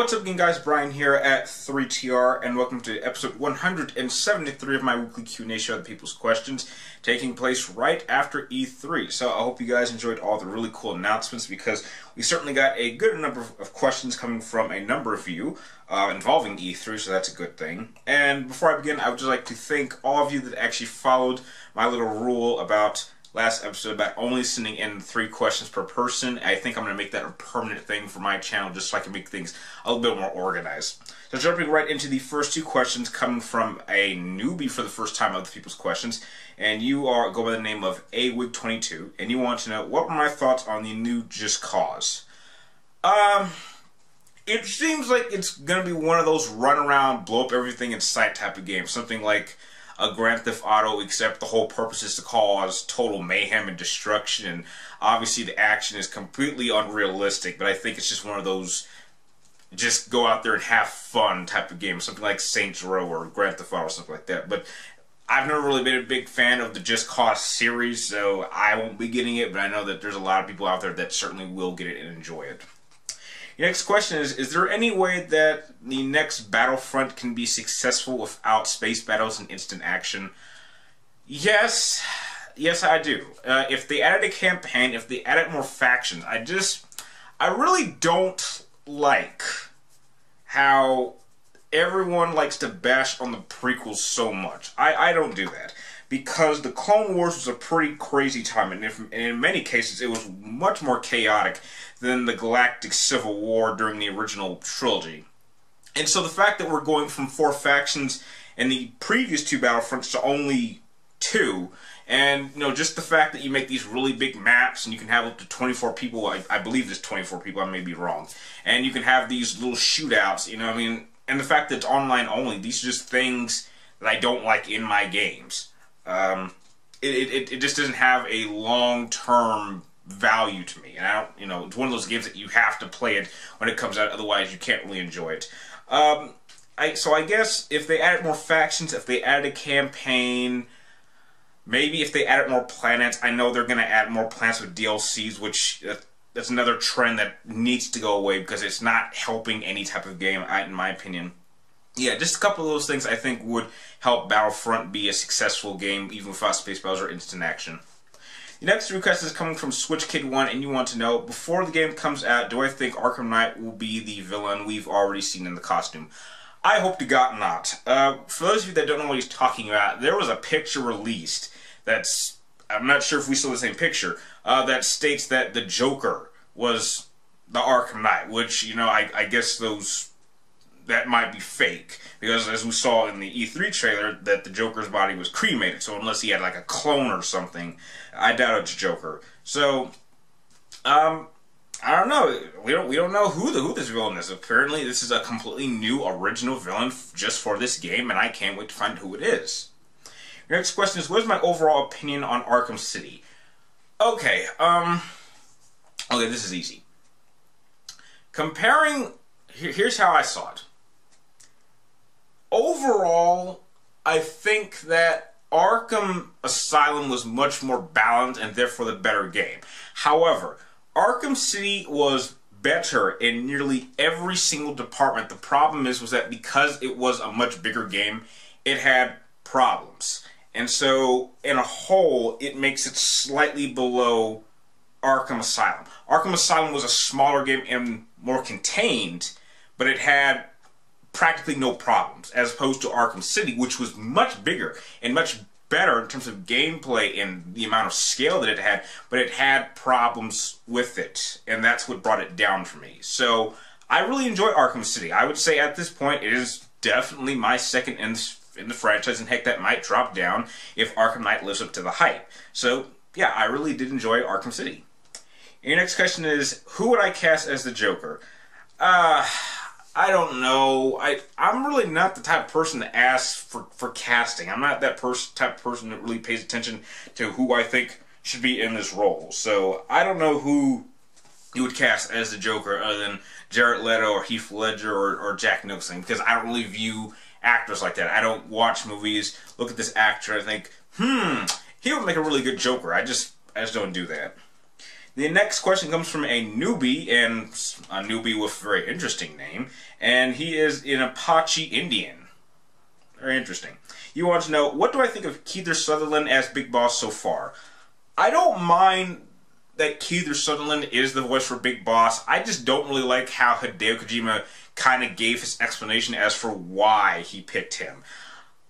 What's up again, guys? Brian here at 3TR, and welcome to episode 173 of my weekly Q&A show, The People's Questions, taking place right after E3. So I hope you guys enjoyed all the really cool announcements, because we certainly got a good number of questions coming from a number of you involving E3, so that's a good thing. And before I begin, I would just like to thank all of you that actually followed my little rule about last episode about only sending in 3 questions per person. I think I'm going to make that a permanent thing for my channel, just so I can make things a little bit more organized. So jumping right into the first 2 questions coming from a newbie for the first time of the People's Questions, and you go by the name of awig22, and you want to know what were my thoughts on the new Just Cause. It seems like it's going to be one of those run around, blow up everything in sight type of games, something like a Grand Theft Auto, except the whole purpose is to cause total mayhem and destruction, and obviously the action is completely unrealistic, but I think it's just one of those just go out there and have fun type of games, something like Saints Row or Grand Theft Auto or something like that. But I've never really been a big fan of the Just Cause series, so I won't be getting it, but I know that there's a lot of people out there that certainly will get it and enjoy it. Your next question is there any way that the next Battlefront can be successful without space battles and instant action? Yes, I do. If they added a campaign, if they added more factions, I really don't like how everyone likes to bash on the prequels so much. I don't do that, because the Clone Wars was a pretty crazy time, and in many cases it was much more chaotic than the Galactic Civil War during the original trilogy. And so the fact that we're going from 4 factions in the previous 2 Battlefronts to only 2, and just the fact that you make these really big maps and you can have up to 24 people, I believe there's 24 people, I may be wrong, and you can have these little shootouts, and the fact that it's online only, these are just things that I don't like in my games. It just doesn't have a long-term value to me, and I don't, it's one of those games that you have to play it when it comes out, otherwise you can't really enjoy it. So I guess if they added more factions, if they added a campaign, maybe if they added more planets. I know they're going to add more planets with DLCs, which that's another trend that needs to go away, because it's not helping any type of game, in my opinion. Yeah, just a couple of those things I think would help Battlefront be a successful game, even without space battles or instant action. The next request is coming from SwitchKid1, and you want to know, before the game comes out, do I think Arkham Knight will be the villain we've already seen in the costume? I hope to God not. For those of you that don't know what he's talking about, there was a picture released that's, I'm not sure if we saw the same picture, that states that the Joker was the Arkham Knight, which, I guess that might be fake, because as we saw in the E3 trailer, that the Joker's body was cremated, so unless he had like a clone or something, I doubt it's Joker. So, I don't know. We don't know who this villain is. Apparently, this is a completely new, original villain just for this game, and I can't wait to find who it is. Your next question is, what is my overall opinion on Arkham City? Okay, this is easy. Here's how I saw it. Overall, I think that Arkham Asylum was much more balanced and therefore the better game. However, Arkham City was better in nearly every single department. The problem was that because it was a much bigger game, it had problems. And so, in a whole, it makes it slightly below Arkham Asylum. Arkham Asylum was a smaller game and more contained, but it had practically no problems, as opposed to Arkham City, which was much bigger and much better in terms of gameplay and the amount of scale that it had, but it had problems with it, and that's what brought it down for me. So, I really enjoy Arkham City. I would say at this point, it is definitely my second in the franchise, and heck, that might drop down if Arkham Knight lives up to the hype. So, yeah, I really did enjoy Arkham City. Your next question is, who would I cast as the Joker? I don't know. I'm really not the type of person to ask for casting. I'm not that type of person that really pays attention to who I think should be in this role. So I don't know who you would cast as the Joker other than Jared Leto or Heath Ledger or Jack Nicholson, because I don't really view actors like that. I don't watch movies, look at this actor, and think, he would make a really good Joker. I just don't do that. The next question comes from a newbie, and a newbie with a very interesting name, and he is an Apache Indian. Very interesting. You want to know, what do I think of Kiefer Sutherland as Big Boss so far? I don't mind that Kiefer Sutherland is the voice for Big Boss. I just don't really like how Hideo Kojima kind of gave his explanation as for why he picked him.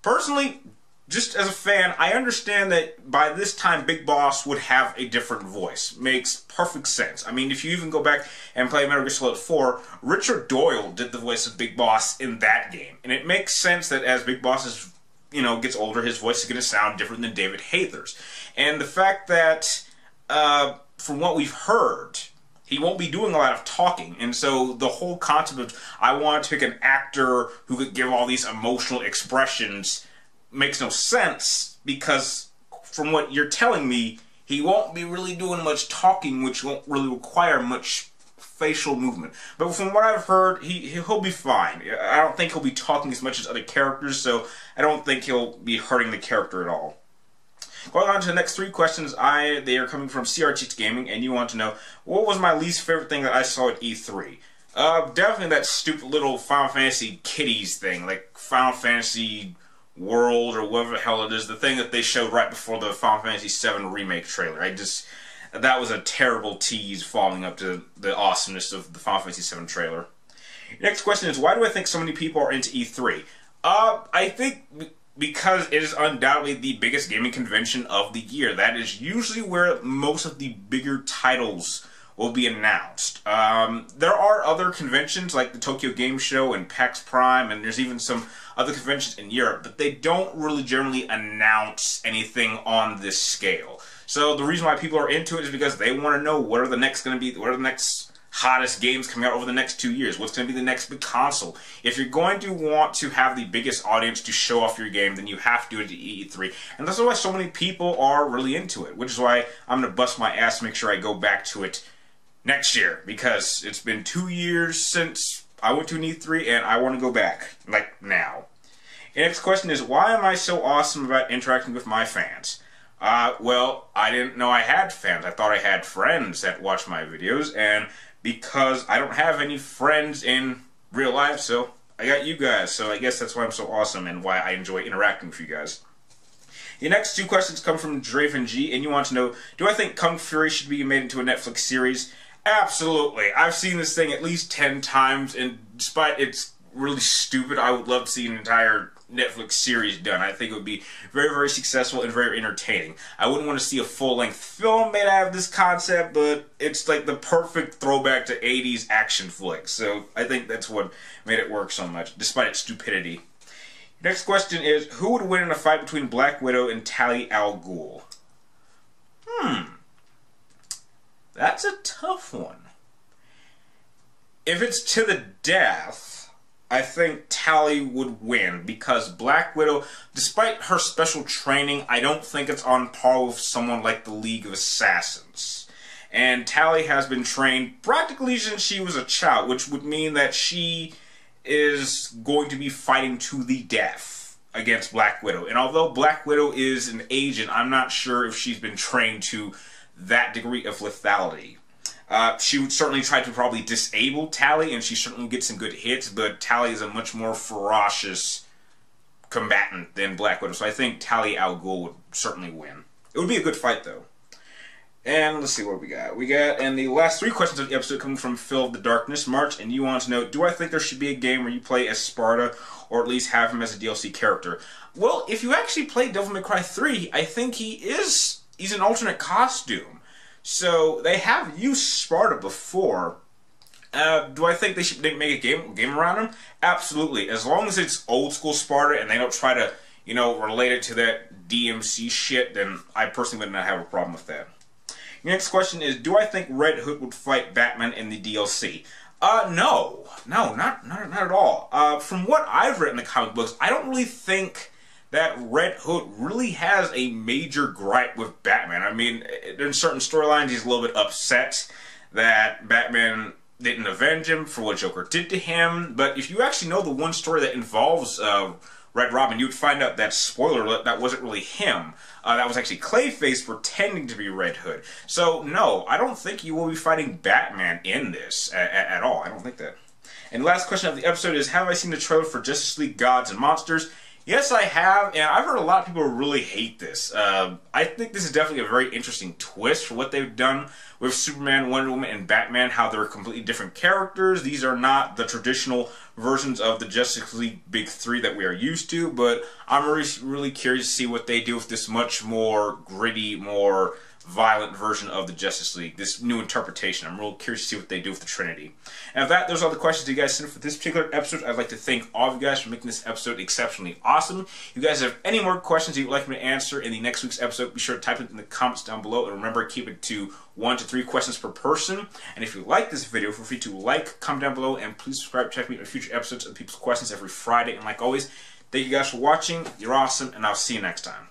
Personally, just as a fan, I understand that by this time Big Boss would have a different voice. Makes perfect sense. I mean, if you even go back and play Metal Gear Solid 4, Richard Doyle did the voice of Big Boss in that game. And it makes sense that as Big Boss is, gets older, his voice is going to sound different than David Hayter's. And the fact that, from what we've heard, he won't be doing a lot of talking. And so the whole concept of, I want to pick an actor who could give all these emotional expressions makes no sense, because from what you're telling me, he won't be really doing much talking, which won't really require much facial movement. But from what I've heard, he'll be fine. I don't think he'll be talking as much as other characters, so I don't think he'll be hurting the character at all. Going on to the next three questions, they are coming from CRT Gaming, and you want to know, what was my least favorite thing that I saw at E3? Definitely that stupid little Final Fantasy Kitties thing, like Final Fantasy World or whatever the hell it is, the thing that they showed right before the Final Fantasy VII Remake trailer. That was a terrible tease following up to the awesomeness of the Final Fantasy VII trailer. Next question is, why do I think so many people are into E3? I think because it is undoubtedly the biggest gaming convention of the year. That is usually where most of the bigger titles will be announced. There are other conventions like the Tokyo Game Show and PAX Prime, and there's even some other conventions in Europe, but they don't really generally announce anything on this scale. So the reason why people are into it is because they want to know what are the next hottest games coming out over the next 2 years. What's going to be the next big console? If you're going to want to have the biggest audience to show off your game, then you have to do it at E3. And that's why so many people are really into it, which is why I'm going to bust my ass to make sure I go back to it next year, because it's been 2 years since I went to an E3 and I want to go back, like now. The next question is, why am I so awesome about interacting with my fans? Well, I didn't know I had fans. I thought I had friends that watch my videos, and because I don't have any friends in real life, so I got you guys. So I guess that's why I'm so awesome and why I enjoy interacting with you guys. The next two questions come from DravenG, and you want to know, do I think Kung Fury should be made into a Netflix series? Absolutely. I've seen this thing at least 10 times, and despite it's really stupid, I would love to see an entire Netflix series done. I think it would be very, very successful and very entertaining. I wouldn't want to see a full-length film made out of this concept, but it's like the perfect throwback to 80s action flicks. So I think that's what made it work so much, despite its stupidity. Next question is, who would win in a fight between Black Widow and Talia al Ghul? That's a tough one. If it's to the death, I think Talia would win, because Black Widow, despite her special training, I don't think it's on par with someone like the League of Assassins. And Talia has been trained practically since she was a child, which would mean that she is going to be fighting to the death against Black Widow. And although Black Widow is an agent, I'm not sure if she's been trained to that degree of lethality. She would certainly try to probably disable Talia, and she certainly would get some good hits, but Talia is a much more ferocious combatant than Black Widow, so I think Talia al Ghul would certainly win. It would be a good fight, though. And let's see what we got. And the last three questions of the episode come from Phil of the Darkness March, and you want to know, do I think there should be a game where you play as Sparta, or at least have him as a DLC character? Well, if you actually play Devil May Cry 3, I think he's an alternate costume. So, they have used Sparta before. Do I think they should make a game around him? Absolutely. As long as it's old school Sparta and they don't try to, relate it to that DMC shit, then I personally would not have a problem with that. Your next question is, do I think Red Hood would fight Batman in the DLC? No. No, not at all. From what I've read in the comic books, I don't really think that Red Hood really has a major gripe with Batman. I mean, in certain storylines, he's a little bit upset that Batman didn't avenge him for what Joker did to him. But if you actually know the one story that involves Red Robin, you would find out that, spoiler alert, that wasn't really him. That was actually Clayface pretending to be Red Hood. So, no, I don't think you will be fighting Batman in this at all. I don't think that. And the last question of the episode is, have I seen the trailer for Justice League Gods and Monsters? Yes, I have, and I've heard a lot of people really hate this. I think this is definitely a very interesting twist for what they've done with Superman, Wonder Woman, and Batman, how they're completely different characters. These are not the traditional versions of the Justice League Big Three that we are used to, but I'm really curious to see what they do with this much more gritty, more violent version of the Justice League, this new interpretation. I'm real curious to see what they do with the Trinity. And with that, those are all the questions you guys sent for this particular episode. I'd like to thank all of you guys for making this episode exceptionally awesome. If you guys have any more questions you'd like me to answer in the next week's episode, be sure to type it in the comments down below. And remember, keep it to 1 to 3 questions per person. And if you like this video, feel free to like, comment down below, and please subscribe. Check me out in future episodes of People's Questions every Friday. And like always, thank you guys for watching. You're awesome, and I'll see you next time.